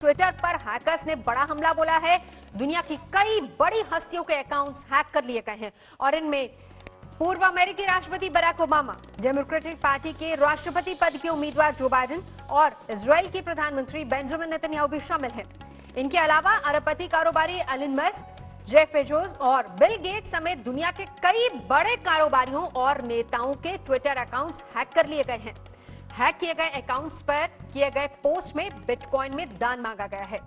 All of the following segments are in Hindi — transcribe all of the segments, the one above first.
ट्विटर पर हैकर्स ने बड़ा हमला बोला है। दुनिया की कई बड़ी हस्तियों के अकाउंट्स हैक कर लिए गए हैं और इनमें पूर्व अमेरिकी राष्ट्रपति बराक ओबामा, डेमोक्रेटिक पार्टी के राष्ट्रपति पद के उम्मीदवार जो बाइडेन और इजराइल के प्रधानमंत्री बेंजामिन नेतन्याहू भी शामिल हैं। इनके अलावा अरबपति कारोबारी एलन मस्क, जेफ बेजोस और बिल गेट्स समेत दुनिया के कई बड़े कारोबारियों और नेताओं के ट्विटर अकाउंट्स हैक कर लिए गए हैं। हैक किए गए अकाउंट्स पर किए गए पोस्ट में बिटकॉइन में दान मांगा गया है।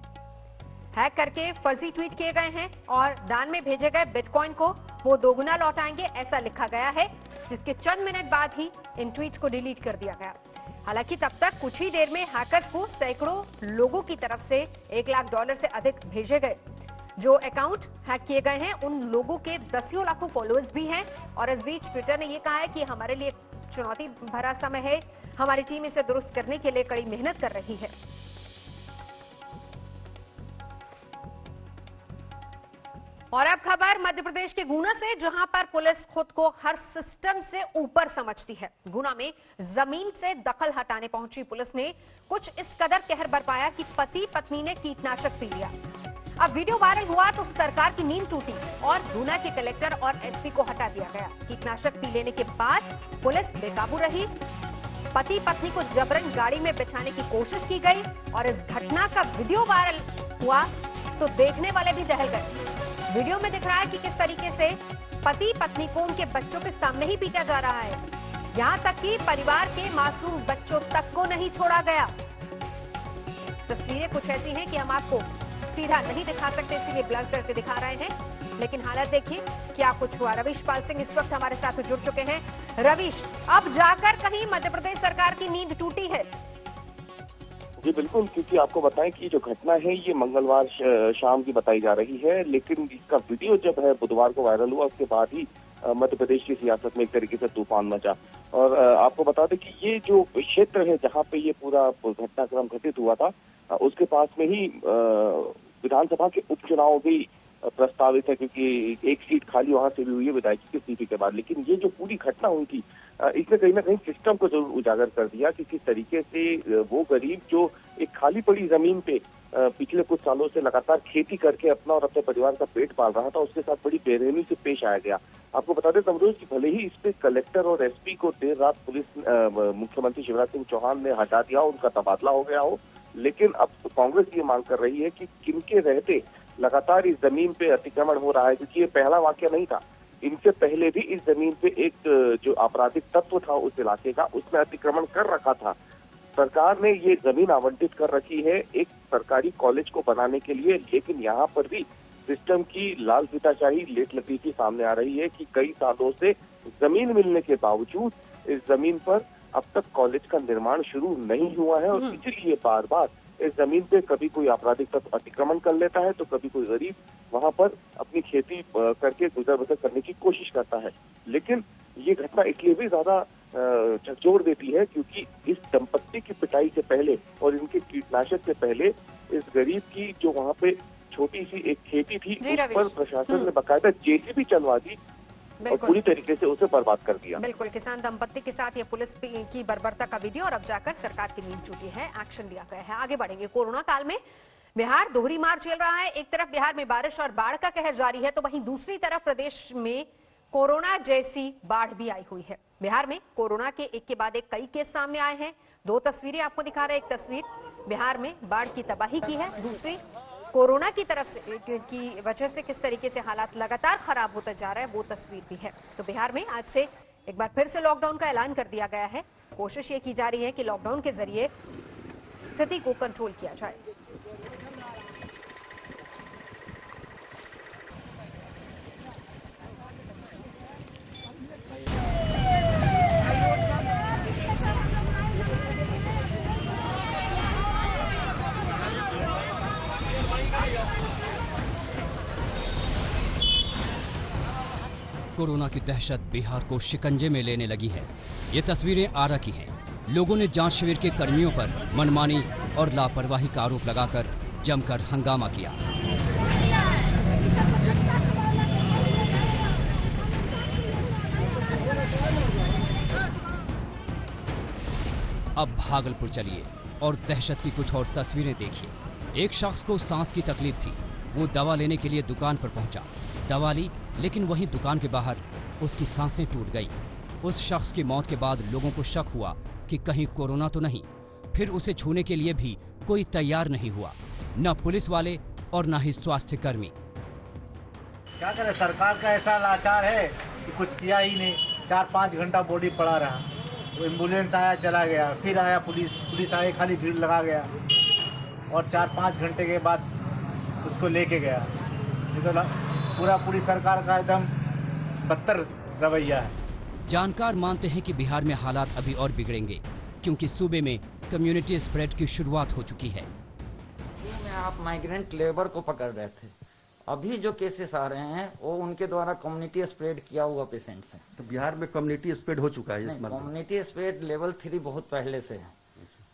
हैक करके फर्जी ट्वीट किए गए हैं और दान में भेजे गए बिटकॉइन को वो दोगुना लौटाएंगे, ऐसा लिखा गया है, जिसके चंद मिनट बाद ही इन ट्वीट्स को डिलीट कर दिया गया। हालांकि तब तक कुछ ही देर में हैकर्स को सैकड़ों लोगों की तरफ से $1 लाख से अधिक भेजे गए। जो अकाउंट हैक किए गए हैं उन लोगों के दसियों लाखों फॉलोअर्स भी हैं और इस बीच ट्विटर ने यह कहा है कि हमारे लिए चुनौती भरा समय है, हमारी टीम इसे दुरुस्त करने के लिए कड़ी मेहनत कर रही है। और अब खबर मध्य प्रदेश के गुना से, जहां पर पुलिस खुद को हर सिस्टम से ऊपर समझती है। गुना में जमीन से दखल हटाने पहुंची पुलिस ने कुछ इस कदर कहर बरपाया कि पति पत्नी ने कीटनाशक पी लिया। अब वीडियो वायरल हुआ तो सरकार की नींद टूटी और गुना के कलेक्टर और एसपी को हटा दिया गया। कीटनाशक पी लेने के बाद पुलिस बेकाबू रही। पति पत्नी को जबरन गाड़ी में बिठाने की कोशिश की गई और इस घटना का वीडियो वायरल हुआ तो देखने वाले भी दहल गए। वीडियो में दिख रहा है कि किस तरीके से पति पत्नी को उनके बच्चों के सामने ही पीटा जा रहा है। यहां तक कि परिवार के मासूम बच्चों तक को नहीं छोड़ा गया। तस्वीरें कुछ ऐसी हैं कि हम आपको सीधा नहीं दिखा सकते, इसीलिए ब्लर करके दिखा रहे हैं, लेकिन हालत देखिए क्या कुछ हुआ। रवीश पाल सिंह इस वक्त हमारे साथ जुड़ चुके हैं। रवीश, अब जाकर कहीं मध्य प्रदेश सरकार की नींद टूटी है? जी बिल्कुल, क्योंकि आपको बताएं कि जो घटना है ये मंगलवार शाम की बताई जा रही है, लेकिन इसका वीडियो जब है बुधवार को वायरल हुआ उसके बाद ही मध्य प्रदेश की सियासत में एक तरीके से तूफान मचा। और आपको बता दें कि ये जो क्षेत्र है जहाँ पे ये पूरा घटनाक्रम घटित हुआ था, उसके पास में ही विधानसभा के उपचुनाव भी प्रस्तावित है, क्योंकि एक सीट खाली वहां से भी हुई है विधायकी की सीट के बाद। लेकिन ये जो पूरी घटना हुई थी इसने कहीं ना कहीं सिस्टम को जरूर उजागर कर दिया कि किस तरीके से वो गरीब जो एक खाली पड़ी जमीन पे पिछले कुछ सालों से लगातार खेती करके अपना और अपने परिवार का पेट पाल रहा था, उसके साथ बड़ी बेरहमी से पेश आया गया। आपको बता दें तमरोज कि भले ही इस पे कलेक्टर और एसपी को देर रात पुलिस मुख्यमंत्री शिवराज सिंह चौहान ने हटा दिया, उनका तबादला हो गया हो, लेकिन अब कांग्रेस ये मांग कर रही है कि किनके रहते लगातार इस जमीन पे अतिक्रमण हो रहा है, क्योंकि ये पहला वाकया नहीं था। इनसे पहले भी इस जमीन पे एक जो आपराधिक तत्व था उस इलाके का, उसने अतिक्रमण कर रखा था। सरकार ने ये जमीन आवंटित कर रखी है एक सरकारी कॉलेज को बनाने के लिए, लेकिन यहाँ पर भी सिस्टम की लाल फीताशाही लेट लतीफी सामने आ रही है कि कई सालों से जमीन मिलने के बावजूद इस जमीन पर अब तक कॉलेज का निर्माण शुरू नहीं हुआ है और इसीलिए बार बार इस जमीन पे कभी कोई आपराधिक तत्व अतिक्रमण कर लेता है तो कभी कोई गरीब वहां पर अपनी खेती करके गुजर बसर करने की कोशिश करता है। लेकिन ये घटना इसलिए भी ज्यादा झकझोर देती है क्योंकि इस दंपत्ति की पिटाई से पहले और इनके कीटनाशक से पहले इस गरीब की जो वहाँ पे छोटी सी एक खेती थी उस पर प्रशासन ने बाकायदा जेसीबी चलवा दी और पूरी तरीके से उसे बर्बाद कर दिया। बिल्कुल, किसान दंपत्ति के साथ ये पुलिस की बर्बरता का वीडियो और अब जाकर सरकार की नींद टूटी है, एक्शन लिया गया है। आगे बढ़ेंगे। कोरोना काल में बिहार दोहरी मार झेल रहा है। एक तरफ बिहार में बारिश और बाढ़ का कहर जारी है तो वहीं दूसरी तरफ प्रदेश में कोरोना जैसी बाढ़ भी आई हुई है। बिहार में कोरोना के एक के बाद एक कई केस सामने आए हैं। दो तस्वीरें आपको दिखा रहे हैं। एक तस्वीर बिहार में बाढ़ की तबाही की है, दूसरी कोरोना की तरफ से की वजह से किस तरीके से हालात लगातार खराब होता जा रहा है, वो तस्वीर भी है। तो बिहार में आज से एक बार फिर से लॉकडाउन का ऐलान कर दिया गया है। कोशिश ये की जा रही है कि लॉकडाउन के जरिए स्थिति को कंट्रोल किया जाए। कोरोना की दहशत बिहार को शिकंजे में लेने लगी है। ये तस्वीरें आरा की हैं। लोगों ने जांच शिविर के कर्मियों पर मनमानी और लापरवाही का आरोप लगाकर जमकर हंगामा किया। अब भागलपुर चलिए और दहशत की कुछ और तस्वीरें देखिए। एक शख्स को सांस की तकलीफ थी। वो दवा लेने के लिए दुकान पर पहुंचा, दवा ली, लेकिन वहीं दुकान के बाहर उसकी सांसें टूट गई। उस शख्स की मौत के बाद लोगों को शक हुआ कि कहीं कोरोना तो नहीं। फिर उसे छूने के लिए भी कोई तैयार नहीं हुआ, न पुलिस वाले और न ही स्वास्थ्य कर्मी। क्या करें, सरकार का ऐसा लाचार है कि कुछ किया ही नहीं। 4-5 घंटा बॉडी पड़ा रहा, वो एम्बुलेंस आया चला गया, फिर आया पुलिस आए, खाली भीड़ लगा गया और 4-5 घंटे के बाद उसको लेके गया। ये तो पूरी सरकार का एकदम बदतर रवैया है। जानकार मानते हैं कि बिहार में हालात अभी और बिगड़ेंगे, क्योंकि सूबे में कम्युनिटी स्प्रेड की शुरुआत हो चुकी है। में आप माइग्रेंट लेबर को पकड़ रहे थे, अभी जो केसेस आ रहे हैं वो उनके द्वारा कम्युनिटी स्प्रेड किया हुआ पेशेंट्स हैं। तो बिहार में कम्युनिटी स्प्रेड हो चुका है? कम्युनिटी स्प्रेड लेवल 3 बहुत पहले से है,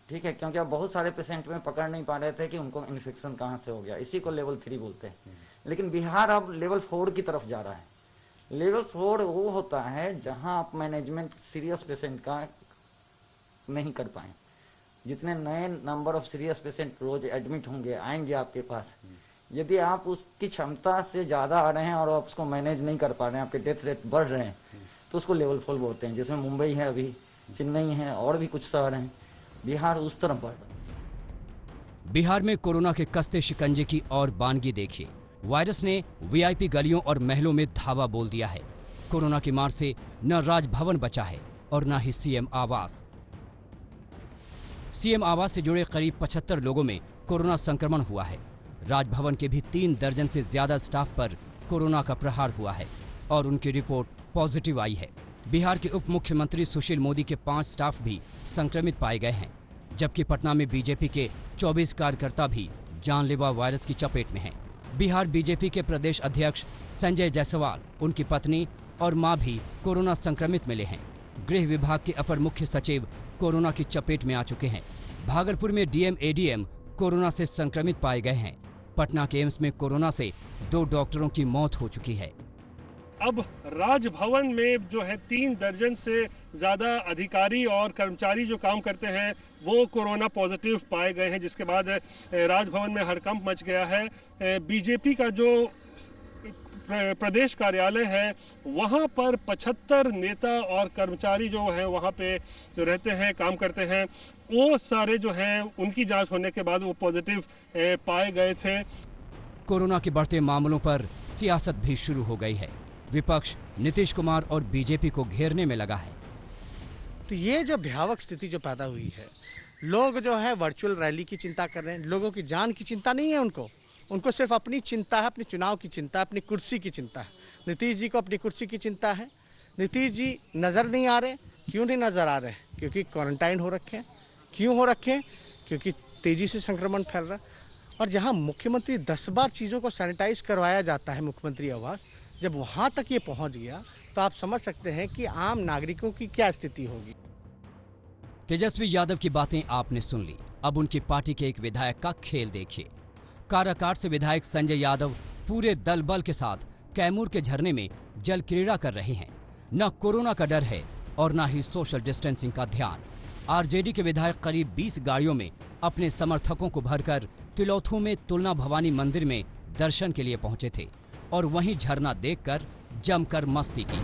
ठीक है, क्योंकि अब बहुत सारे पेशेंट में पकड़ नहीं पा रहे थे कि उनको इन्फेक्शन कहाँ से हो गया, इसी को लेवल 3 बोलते हैं। लेकिन बिहार अब लेवल 4 की तरफ जा रहा है। लेवल 4 वो होता है जहां आप मैनेजमेंट सीरियस पेशेंट का नहीं कर पाए। जितने नए नंबर ऑफ सीरियस पेशेंट रोज एडमिट होंगे, आएंगे आपके पास, यदि आप उसकी क्षमता से ज्यादा आ रहे हैं और आप उसको मैनेज नहीं कर पा रहे हैं, आपके डेथ रेट बढ़ रहे हैं, तो उसको लेवल 4 बोलते हैं। जिसमें मुंबई है, अभी चेन्नई है और भी कुछ शहर हैं। बिहार उस तरफ बढ़ रहा है। बिहार में कोरोना के कसते शिकंजे की और बानगी देखिए। वायरस ने वीआईपी गलियों और महलों में धावा बोल दिया है। कोरोना की मार से न राजभवन बचा है और न ही सीएम आवास। सीएम आवास से जुड़े करीब 75 लोगों में कोरोना संक्रमण हुआ है। राजभवन के भी 3 दर्जन से ज्यादा स्टाफ पर कोरोना का प्रहार हुआ है और उनकी रिपोर्ट पॉजिटिव आई है। बिहार के उप मुख्यमंत्री सुशील मोदी के 5 स्टाफ भी संक्रमित पाए गए हैं, जबकि पटना में बीजेपी के 24 कार्यकर्ता भी जानलेवा वायरस की चपेट में हैं। बिहार बीजेपी के प्रदेश अध्यक्ष संजय जायसवाल, उनकी पत्नी और मां भी कोरोना संक्रमित मिले हैं। गृह विभाग के अपर मुख्य सचिव कोरोना की चपेट में आ चुके हैं। भागलपुर में डीएम एडीएम कोरोना से संक्रमित पाए गए हैं। पटना के एम्स में कोरोना से 2 डॉक्टरों की मौत हो चुकी है। अब राजभवन में जो है 3 दर्जन से ज्यादा अधिकारी और कर्मचारी जो काम करते हैं वो कोरोना पॉजिटिव पाए गए हैं, जिसके बाद राजभवन में हड़कंप मच गया है। बीजेपी का जो प्रदेश कार्यालय है वहां पर 75 नेता और कर्मचारी जो है वहां पे जो रहते हैं, काम करते हैं, वो सारे जो हैं उनकी जांच होने के बाद वो पॉजिटिव पाए गए थे। कोरोना के बढ़ते मामलों पर सियासत भी शुरू हो गई है। विपक्ष नीतीश कुमार और बीजेपी को घेरने में लगा है। तो ये जो भयावह स्थिति जो पैदा हुई है, लोग जो है वर्चुअल रैली की चिंता कर रहे हैं। लोगों की जान की चिंता नहीं है उनको सिर्फ अपनी चिंता है, अपने चुनाव की चिंता है, अपनी कुर्सी की चिंता है। नीतीश जी को अपनी कुर्सी की चिंता है। नीतीश जी नजर नहीं आ रहे। क्यों नहीं नजर आ रहे? क्योंकि क्वारंटाइन हो रखे हैं। क्यों हो रखे हैं? क्योंकि तेजी से संक्रमण फैल रहा है। और जहां मुख्यमंत्री 10 बार चीजों को सैनिटाइज करवाया जाता है, मुख्यमंत्री आवास, जब वहां तक ये पहुंच गया तो आप समझ सकते हैं कि आम नागरिकों की क्या स्थिति होगी। तेजस्वी यादव की बातें आपने सुन ली। अब उनकी पार्टी के एक विधायक का खेल देखिए। काराकाट से विधायक संजय यादव पूरे दल बल के साथ कैमूर के झरने में जल क्रीड़ा कर रहे हैं। न कोरोना का डर है और न ही सोशल डिस्टेंसिंग का ध्यान। आरजेडी के विधायक करीब 20 गाड़ियों में अपने समर्थकों को भरकर तिलौथू में तुलना भवानी मंदिर में दर्शन के लिए पहुंचे थे और वहीं झरना देखकर जमकर मस्ती की।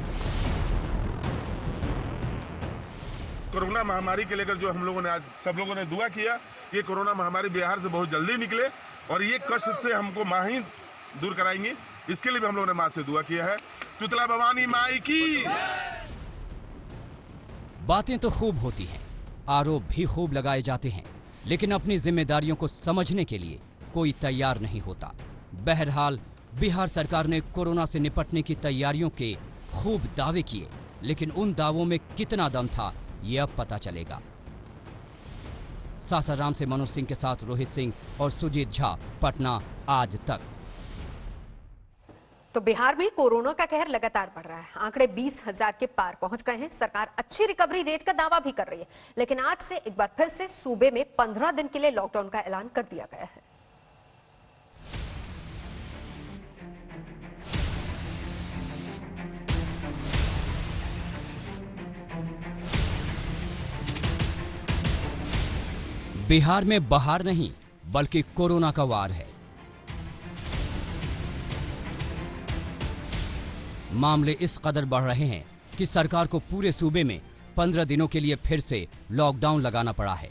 कोरोना महामारी के लेकर जो हम लोगों ने आज सब लोगों ने दुआ किया, ये कोरोना महामारी बिहार से बहुत जल्दी निकले और ये कष्ट से हमको माँ ही दूर कराएंगे, इसके लिए भी हम लोगों ने माँ से दुआ किया है। तुतला भवानी माई की। बातें तो खूब होती हैं, आरोप भी खूब लगाए जाते हैं, लेकिन अपनी जिम्मेदारियों को समझने के लिए कोई तैयार नहीं होता। बहरहाल बिहार सरकार ने कोरोना से निपटने की तैयारियों के खूब दावे किए, लेकिन उन दावों में कितना दम था ये अब पता चलेगा। सासाराम से मनोज सिंह के साथ रोहित सिंह और सुजीत झा, पटना आज तक। तो बिहार में कोरोना का कहर लगातार बढ़ रहा है। आंकड़े 20,000 के पार पहुंच गए हैं। सरकार अच्छी रिकवरी रेट का दावा भी कर रही है, लेकिन आज से एक बार फिर से सूबे में 15 दिन के लिए लॉकडाउन का ऐलान कर दिया गया है। बिहार में बहार नहीं बल्कि कोरोना का वार है। मामले इस कदर बढ़ रहे हैं कि सरकार को पूरे सूबे में 15 दिनों के लिए फिर से लॉकडाउन लगाना पड़ा है।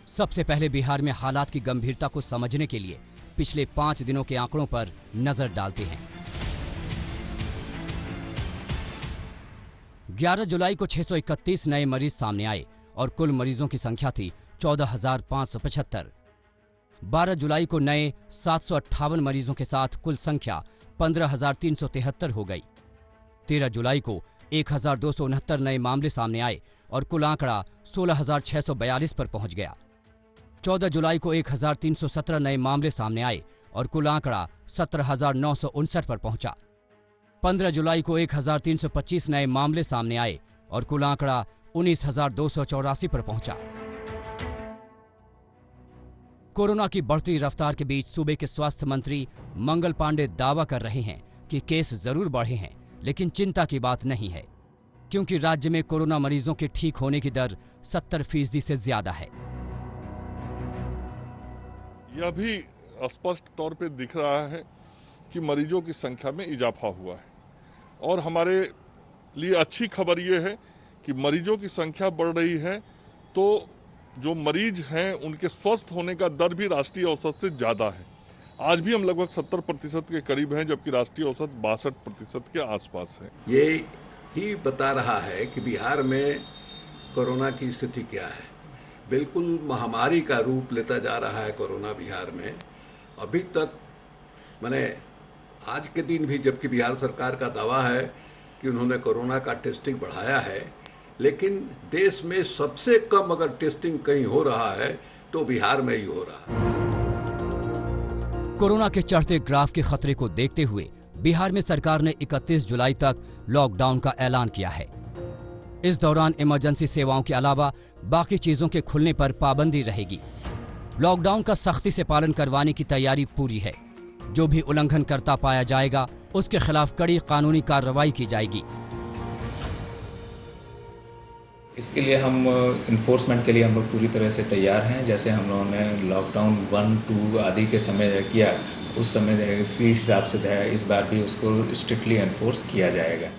सबसे पहले बिहार में हालात की गंभीरता को समझने के लिए पिछले 5 दिनों के आंकड़ों पर नजर डालते हैं। 11 जुलाई को 631 नए मरीज सामने आए और कुल मरीजों की संख्या थी 14,575। 12 जुलाई को नए 758 मरीजों के साथ कुल संख्या 15,373 हो गई। 13 जुलाई को 1,269 नए मामले सामने आए और कुल आंकड़ा 16,642 पर पहुंच गया। 14 जुलाई को 1,317 नए मामले सामने आए और कुल आंकड़ा 17,959 पर पहुंचा। 15 जुलाई को 1,325 नए मामले सामने आए और कुल आंकड़ा 19,284 पर पहुंचा। कोरोना की बढ़ती रफ्तार के बीच सूबे के स्वास्थ्य मंत्री मंगल पांडे दावा कर रहे हैं कि केस जरूर बढ़े हैं, लेकिन चिंता की बात नहीं है, क्योंकि राज्य में कोरोना मरीजों के ठीक होने की दर 70% से ज्यादा है। यह भी स्पष्ट तौर पे दिख रहा है कि मरीजों की संख्या में इजाफा हुआ है और हमारे लिए अच्छी खबर यह है कि मरीजों की संख्या बढ़ रही है तो जो मरीज हैं उनके स्वस्थ होने का दर भी राष्ट्रीय औसत से ज़्यादा है। आज भी हम लगभग 70% के करीब हैं, जबकि राष्ट्रीय औसत 62% के आसपास है। ये ही बता रहा है कि बिहार में कोरोना की स्थिति क्या है। बिल्कुल महामारी का रूप लेता जा रहा है कोरोना बिहार में। अभी तक मैंने आज के दिन भी, जबकि बिहार सरकार का दावा है कि उन्होंने कोरोना का टेस्टिंग बढ़ाया है, लेकिन देश में सबसे कम अगर टेस्टिंग कहीं हो रहा है तो बिहार में ही हो रहा है। कोरोना के चढ़ते ग्राफ के खतरे को देखते हुए बिहार में सरकार ने 31 जुलाई तक लॉकडाउन का ऐलान किया है। इस दौरान इमरजेंसी सेवाओं के अलावा बाकी चीजों के खुलने पर पाबंदी रहेगी। लॉकडाउन का सख्ती से पालन करवाने की तैयारी पूरी है। जो भी उल्लंघन करता पाया जाएगा उसके खिलाफ कड़ी कानूनी कार्रवाई की जाएगी। इसके लिए हम इन्फोर्समेंट के लिए हम लोग पूरी तरह से तैयार हैं। जैसे हम लोगों ने लॉकडाउन 1, 2 आदि के समय किया, उस समय इसी हिसाब से जो है इस बार भी उसको स्ट्रिक्टली एनफोर्स किया जाएगा।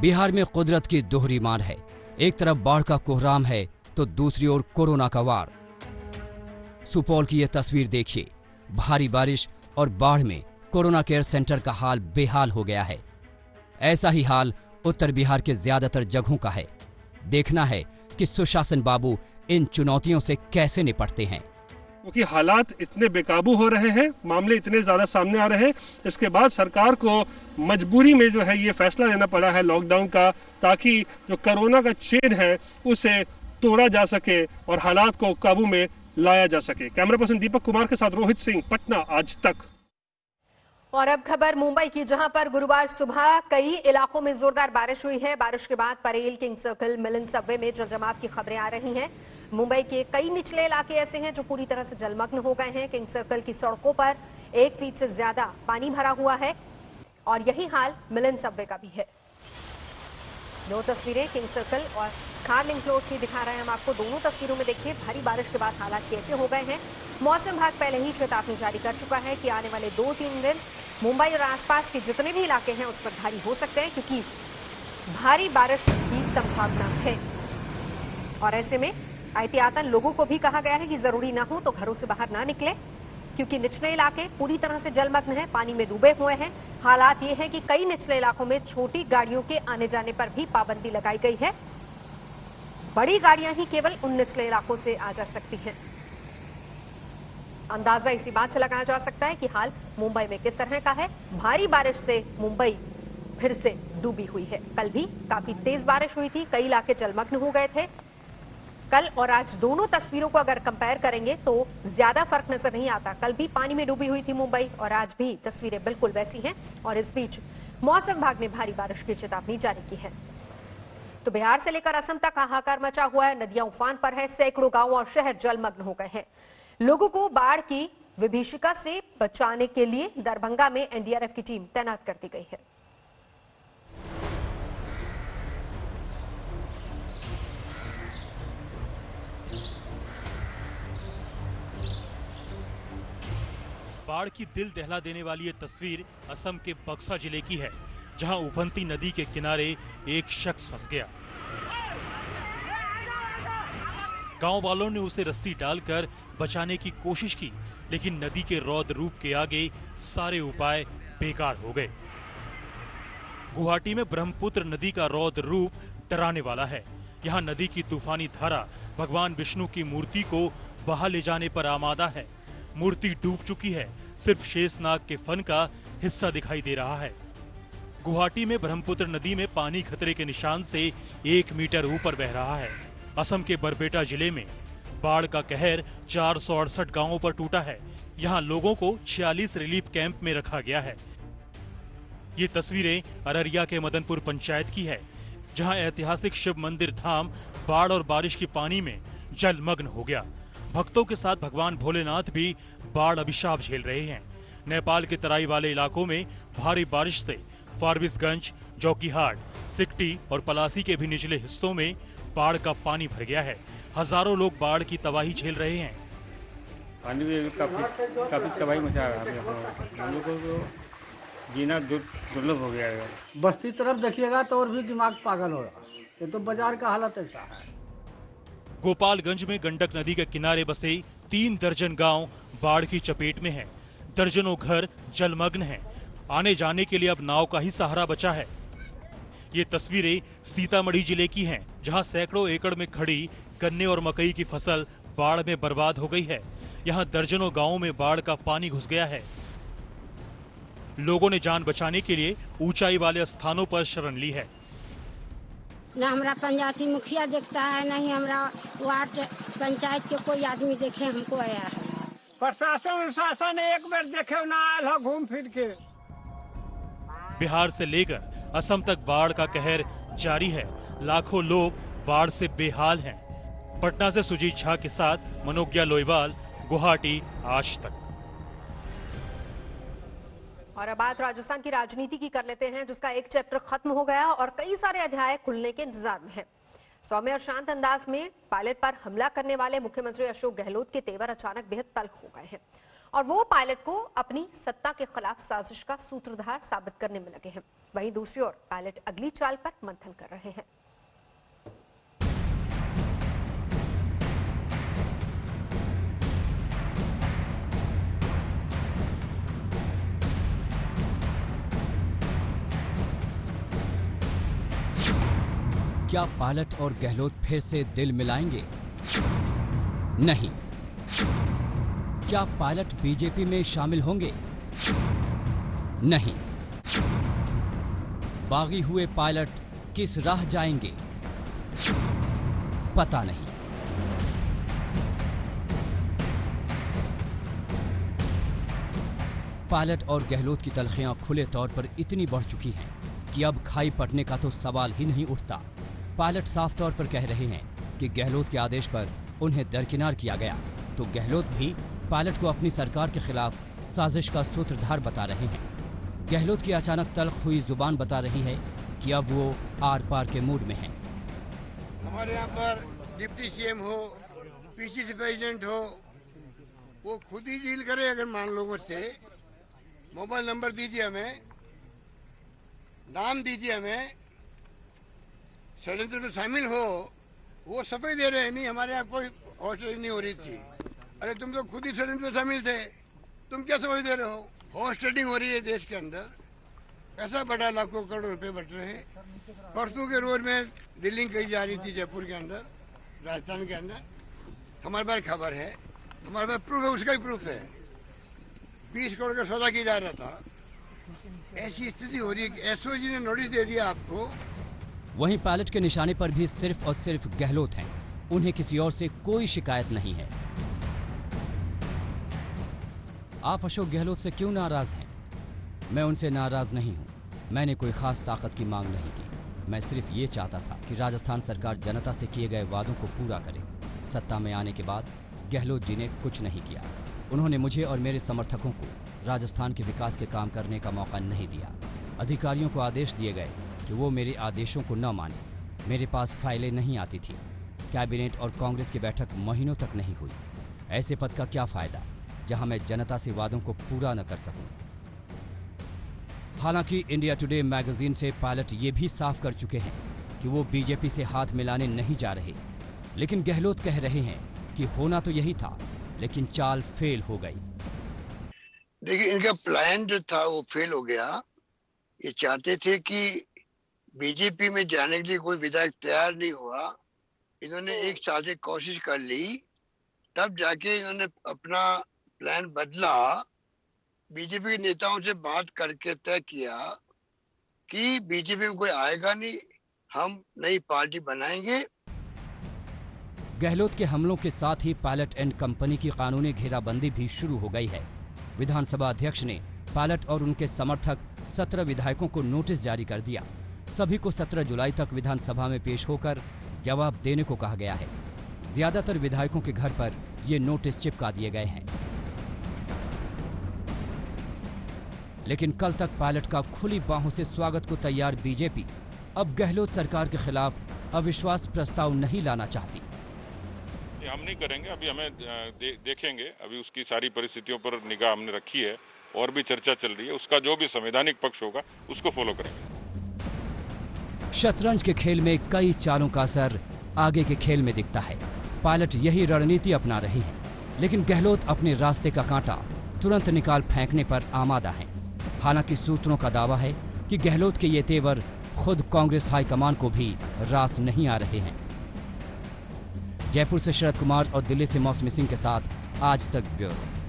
बिहार में कुदरत की दोहरी मार है। एक तरफ बाढ़ का कोहराम है तो दूसरी ओर कोरोना का वार। सुपौल की यह तस्वीर देखिए। भारी बारिश और बाढ़ में कोरोना केयर सेंटर का हाल बेहाल हो गया है। ऐसा ही हाल उत्तर बिहार के ज्यादातर जगहों का है। देखना है कि सुशासन बाबू इन चुनौतियों से कैसे निपटते हैं। क्योंकि हालात इतने बेकाबू हो रहे हैं, मामले इतने ज्यादा सामने आ रहे हैं, इसके बाद सरकार को मजबूरी में जो है ये फैसला लेना पड़ा है लॉकडाउन का, ताकि जो कोरोना का चेन है उसे तोड़ा जा सके और हालात को काबू में लाया जा सके। कैमरा पर्सन दीपक कुमार के साथ रोहित सिंह, पटना आज तक। और अब खबर मुंबई की, जहां पर गुरुवार सुबह कई इलाकों में जोरदार बारिश हुई है। बारिश के बाद परेल, किंग सर्कल, मिलन सबवे में जलजमाव की खबरें आ रही हैं। मुंबई के कई निचले इलाके ऐसे हैं जो पूरी तरह से जलमग्न हो गए हैं। किंग सर्कल की सड़कों पर 1 फीट से ज्यादा पानी भरा हुआ है और यही हाल मिलन सबवे का भी है। दो तस्वीरें किंग सर्कल और खार लिंक रोड की दिखा रहे हैं हम आपको। दोनों तस्वीरों में देखिए भारी बारिश के बाद हालात कैसे हो गए हैं। मौसम विभाग पहले ही चेतावनी जारी कर चुका है कि आने वाले 2-3 दिन मुंबई और आसपास के जितने भी इलाके हैं उस पर भारी हो सकते हैं, क्योंकि भारी बारिश की संभावना है। और ऐसे में एहतियातन लोगों को भी कहा गया है कि जरूरी ना हो तो घरों से बाहर ना निकले, क्योंकि निचले इलाके पूरी तरह से जलमग्न हैं, पानी में डूबे हुए हैं। हालात ये है कि कई निचले इलाकों में छोटी गाड़ियों के आने जाने पर भी पाबंदी लगाई गई है। बड़ी गाड़ियां ही केवल उन निचले इलाकों से आ जा सकती हैं। अंदाजा इसी बात से लगाया जा सकता है कि हाल मुंबई में किस तरह का है। भारी बारिश से मुंबई फिर से डूबी हुई है। कल भी काफी तेज बारिश हुई थी, कई इलाके जलमग्न हो गए थे। कल और आज दोनों तस्वीरों को अगर कंपेयर करेंगे तो ज्यादा फर्क नजर नहीं आता। कल भी पानी में डूबी हुई थी मुंबई और आज भी तस्वीरें बिल्कुल वैसी हैं। और इस बीच मौसम विभाग ने भारी बारिश की चेतावनी जारी की है। तो बिहार से लेकर असम तक हाहाकार मचा हुआ है। नदियां उफान पर है, सैकड़ों गांव और शहर जलमग्न हो गए हैं। लोगों को बाढ़ की विभीषिका से बचाने के लिए दरभंगा में एनडीआरएफ की टीम तैनात कर दी गई है। बाढ़ की दिल दहला देने वाली ये तस्वीर असम के बक्सा जिले की है, जहां उफनती नदी के किनारे एक शख्स फंस गया। गांव वालों ने उसे रस्सी डालकर बचाने की कोशिश की, लेकिन नदी के रौद्र रूप के आगे सारे उपाय बेकार हो गए। गुवाहाटी में ब्रह्मपुत्र नदी का रौद्र रूप डराने वाला है। यहाँ नदी की तूफानी धारा भगवान विष्णु की मूर्ति को बहा ले जाने पर आमादा है। मूर्ति डूब चुकी है, सिर्फ शेषनाग के फन का हिस्सा दिखाई दे रहा है। गुवाहाटी में ब्रह्मपुत्र नदी में पानी खतरे के निशान से 1 मीटर ऊपर बह रहा है। असम के बरपेटा जिले में बाढ़ का कहर 468 गांवों पर टूटा है। यहाँ लोगों को 46 रिलीफ कैंप में रखा गया है। ये तस्वीरें अररिया के मदनपुर पंचायत की है, जहां ऐतिहासिक शिव मंदिर धाम बाढ़ और बारिश के पानी में जलमग्न हो गया। भक्तों के साथ भगवान भोलेनाथ भी बाढ़ अभिशाप झेल रहे हैं। नेपाल के तराई वाले इलाकों में भारी बारिश से फारबिसगंज, जोकीहाट, सिकटी और पलासी के भी निचले हिस्सों में बाढ़ का पानी भर गया है। हजारों लोग बाढ़ की तबाही झेल रहे हैं। पानी भी काफी तबाही मचा रहा है। हम लोगों को जीना दुर्लभ हो गया है। बस्ती तरफ देखिएगा तो और भी दिमाग पागल हो रहा है। ये तो बाजार का हालत ऐसा है। गोपालगंज में गंडक नदी के किनारे बसे 3 दर्जन गांव बाढ़ की चपेट में हैं। दर्जनों घर जलमग्न हैं। आने जाने के लिए अब नाव का ही सहारा बचा है। ये तस्वीरें सीतामढ़ी जिले की हैं, जहां सैकड़ों एकड़ में खड़ी गन्ने और मकई की फसल बाढ़ में बर्बाद हो गई है। यहाँ दर्जनों गांवों में बाढ़ का पानी घुस गया है। लोगों ने जान बचाने के लिए ऊंचाई वाले स्थानों पर शरण ली है। न हमारा पंचायती मुखिया देखता है, न ही हमारा वार्ड पंचायत के कोई आदमी देखे हमको आया है। प्रशासन शासन एक बार देखे ना आया घूम फिर के। बिहार से लेकर असम तक बाढ़ का कहर जारी है। लाखों लोग बाढ़ से बेहाल हैं। पटना से सुजीत झा के साथ मनोज्ञा लोईवाल, गुवाहाटी, आज तक। और अब बात राजस्थान की राजनीति की कर लेते हैं, जिसका एक चैप्टर खत्म हो गया और कई सारे अध्याय खुलने के इंतजार में है। सौम्य और शांत अंदाज में पायलट पर हमला करने वाले मुख्यमंत्री अशोक गहलोत के तेवर अचानक बेहद तल्ख हो गए हैं और वो पायलट को अपनी सत्ता के खिलाफ साजिश का सूत्रधार साबित करने में लगे हैं। वहीं दूसरी ओर पायलट अगली चाल पर मंथन कर रहे हैं। क्या पायलट और गहलोत फिर से दिल मिलाएंगे? नहीं। क्या पायलट बीजेपी में शामिल होंगे? नहीं। बागी हुए पायलट किस राह जाएंगे? पता नहीं। पायलट और गहलोत की तलखियां खुले तौर पर इतनी बढ़ चुकी हैं कि अब खाई पटने का तो सवाल ही नहीं उठता। पायलट साफ तौर पर कह रहे हैं कि गहलोत के आदेश पर उन्हें दरकिनार किया गया, तो गहलोत भी पायलट को अपनी सरकार के खिलाफ साजिश का सूत्रधार बता रहे हैं। गहलोत की अचानक तल्ख हुई जुबान बता रही है कि अब वो आर पार के मूड में हैं। हमारे यहाँ पर डिप्टी सीएम हो, पीसीसी प्रेसिडेंट हो, वो खुद ही डील करे। अगर मान लो मुझसे मोबाइल नंबर दीजिए, हमें नाम दीजिए, हमें षड्यंत्र में शामिल हो, वो सफाई दे रहे हैं। नहीं, हमारे यहाँ कोई हॉस्टलिंग नहीं हो रही थी। अरे तुम तो खुद ही षड्यंत्र में शामिल थे, तुम क्या सफाई दे रहे हो? हॉस्टलिंग हो रही है देश के अंदर, पैसा बढ़ा, लाखों करोड़ रुपए बढ़ रहे हैं। परसों के रोज में ड्रिलिंग करी जा रही थी जयपुर के अंदर, राजस्थान के अंदर। हमारे पास खबर है, हमारे पास प्रूफ है, उसका ही प्रूफ है। 20 करोड़ का सौदा किया जा रहा था। ऐसी स्थिति हो रही है कि एसओजी ने नोटिस दे दिया आपको। वहीं पायलट के निशाने पर भी सिर्फ और सिर्फ गहलोत हैं। उन्हें किसी और से कोई शिकायत नहीं है। आप अशोक गहलोत से क्यों नाराज हैं? मैं उनसे नाराज नहीं हूं। मैंने कोई खास ताकत की मांग नहीं की। मैं सिर्फ ये चाहता था कि राजस्थान सरकार जनता से किए गए वादों को पूरा करे। सत्ता में आने के बाद गहलोत जी ने कुछ नहीं किया। उन्होंने मुझे और मेरे समर्थकों को राजस्थान के विकास के काम करने का मौका नहीं दिया। अधिकारियों को आदेश दिए गए कि वो मेरे आदेशों को न माने। मेरे पास फाइलें नहीं आती थी। कैबिनेट और कांग्रेस की बैठक महीनों तक नहीं हुई। ऐसे पद का क्या फायदा? जहां मैं जनता से वादों को पूरा न कर सकूं। हालांकि इंडिया टुडे मैगजीन से पायलट ये भी साफ कर चुके हैं कि वो बीजेपी से हाथ मिलाने नहीं जा रहे, लेकिन गहलोत कह रहे हैं कि होना तो यही था, लेकिन चाल फेल हो गई। देखिए, इनका प्लान जो था वो फेल हो गया। ये चाहते थे कि बीजेपी में जाने के लिए कोई विधायक तैयार नहीं हुआ, इन्होंने एक साल से कोशिश कर ली, तब जाके इन्होंने अपना प्लान बदला। बीजेपी के नेताओं से बात करके तय किया कि बीजेपी में कोई आएगा नहीं, हम नई पार्टी बनाएंगे। गहलोत के हमलों के साथ ही पायलट एंड कंपनी की कानूनी घेराबंदी भी शुरू हो गई है। विधानसभा अध्यक्ष ने पायलट और उनके समर्थक 17 विधायकों को नोटिस जारी कर दिया। सभी को 17 जुलाई तक विधानसभा में पेश होकर जवाब देने को कहा गया है। ज्यादातर विधायकों के घर पर ये नोटिस चिपका दिए गए हैं। लेकिन कल तक पायलट का खुली बाहों से स्वागत को तैयार बीजेपी अब गहलोत सरकार के खिलाफ अविश्वास प्रस्ताव नहीं लाना चाहती। हम नहीं करेंगे, अभी हमें देखेंगे, अभी उसकी सारी परिस्थितियों पर निगाह हमने रखी है और भी चर्चा चल रही है, उसका जो भी संवैधानिक पक्ष होगा उसको फॉलो करेंगे। शतरंज के खेल में कई चालों का असर आगे के खेल में दिखता है। पायलट यही रणनीति अपना रही है, लेकिन गहलोत अपने रास्ते का कांटा तुरंत निकाल फेंकने पर आमादा है। हालांकि सूत्रों का दावा है कि गहलोत के ये तेवर खुद कांग्रेस हाईकमान को भी रास नहीं आ रहे हैं। जयपुर से शरद कुमार और दिल्ली से मौसमी सिंह के साथ आज तक ब्यूरो।